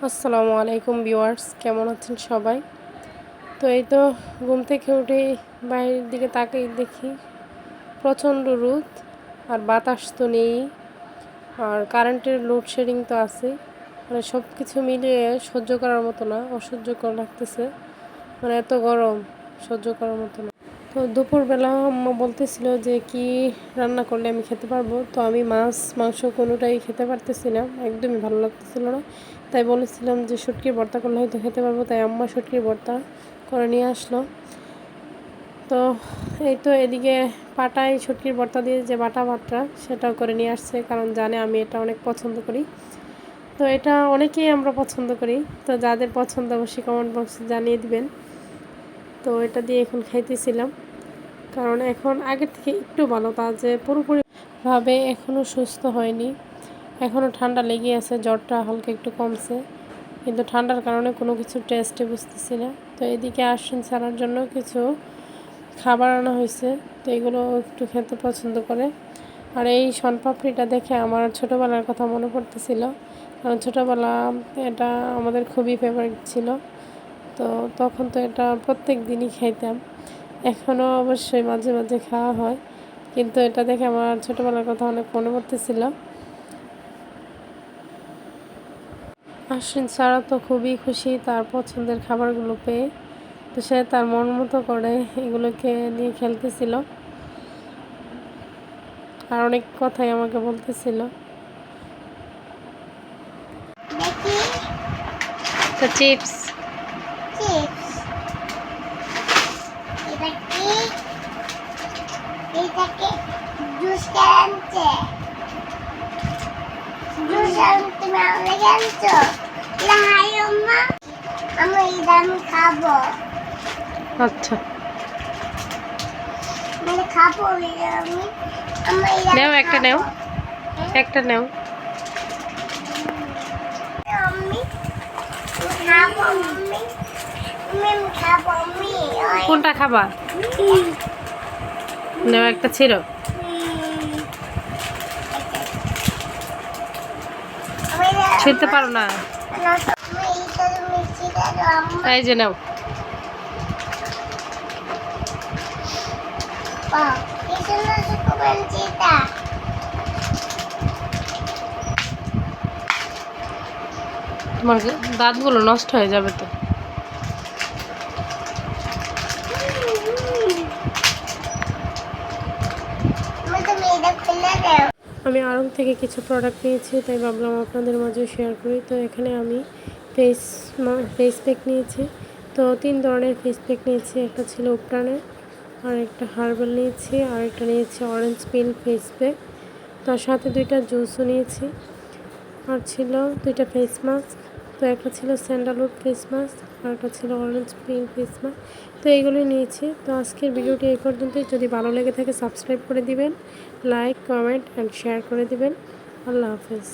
আসসালামু আলাইকুম ভিউয়ার্স, কেমন আছেন সবাই? তো এই তো ঘুম থেকে উঠে বাইরের দিকে তাকিয়ে দেখি প্রচণ্ড রোদ আর বাতাস তো নেই, আর কারেন্টের লোডশেডিং তো আছে। মানে সব কিছু মিলিয়ে সহ্য করার মতো না, অসহ্যকর লাগতেছে। মানে এত গরম, সহ্য করার মতো না। তো দুপুরবেলা আম্মা বলতেছিল যে কি রান্না করলে আমি খেতে পারবো। তো আমি মাছ মাংস কোনোটাই খেতে পারতেছি না, একদমই ভালো লাগতেছিল না। তাই বলেছিলাম যে শুটকির ভর্তা করলে হয়তো খেতে পারবো, তাই আম্মা শুটকির ভর্তা করে নিয়ে আসলো। তো এই তো এদিকে পাটায় শুটকির ভর্তা দিয়ে যে বাটা ভাতটা সেটাও করে নিয়ে আসছে, কারণ জানে আমি এটা অনেক পছন্দ করি। তো এটা অনেকেই আমরা পছন্দ করি। তো যাদের পছন্দ অবশ্যই কমেন্ট বক্সে জানিয়ে দিবেন। তো এটা দিয়ে এখন খাইতেছিলাম, কারণ এখন আগের থেকে একটু ভালো, তা যে পুরোপুরিভাবে এখনও সুস্থ হয়নি, এখনও ঠান্ডা লেগে আছে, জ্বরটা হালকা একটু কমছে, কিন্তু ঠান্ডার কারণে কোনো কিছু টেস্টে বুঝতেছি না। তো এদিকে আশ্বিন ছাড়ার জন্য কিছু খাবার আনা হয়েছে, তো এগুলো একটু খেতে পছন্দ করে। আর এই শনপাপড়িটা দেখে আমার ছোটোবেলার কথা মনে পড়তেছিল, কারণ ছোটোবেলা এটা আমাদের খুবই ফেভারিট ছিল। তো তখন তো এটা প্রত্যেক দিনই খাইতাম, এখনও অবশ্যই মাঝে মাঝে খাওয়া হয়, কিন্তু এটা দেখে আমার ছোটোবেলার কথা অনেক মনে পড়তেছিল। আশ্বিন ছাড়া তো খুবই খুশি তার পছন্দের খাবারগুলো পেয়ে। তো সে তার মন মতো করে এগুলোকে নিয়ে খেলতেছিল, আর অনেক কথাই আমাকে বলতেছিল। তো চিপস খাবো, আচ্ছা মানে খাবো নেও, একটা নেও, একটা নেও। কোনটা খাবা? নেও, একটা ছিল। ছুঁতে পারো না, এই যে নাও। তোমার দাঁতগুলো নষ্ট হয়ে যাবে তো। আমি আড়ং থেকে কিছু প্রোডাক্ট নিয়েছি, তাই ভাবলাম আপনাদের মাঝে শেয়ার করি। তো এখানে আমি ফেস প্যাক নিয়েছি। তো 3 ধরনের ফেস প্যাক নিয়েছি, একটা ছিল উপটানের, আর একটা হার্বাল নিয়েছি, আর একটা নিয়েছি অরেঞ্জ পিল ফেস প্যাক। তার সাথে 2টা জুসও নিয়েছি, আর ছিল 2টা ফেস মাস্ক। তো একটা ছিল স্যান্ডালউড ফেস মাস্ক, আর একটা ছিল অরেঞ্জ পিঙ্ক ফেস মাস্ক। তো এইগুলোই নিয়েছি। তো আজকের ভিডিওটি এই পর্যন্তই। যদি ভালো লেগে থাকে সাবস্ক্রাইব করে দিবেন, লাইক কমেন্ট অ্যান্ড শেয়ার করে দিবেন। আল্লাহ হাফেজ।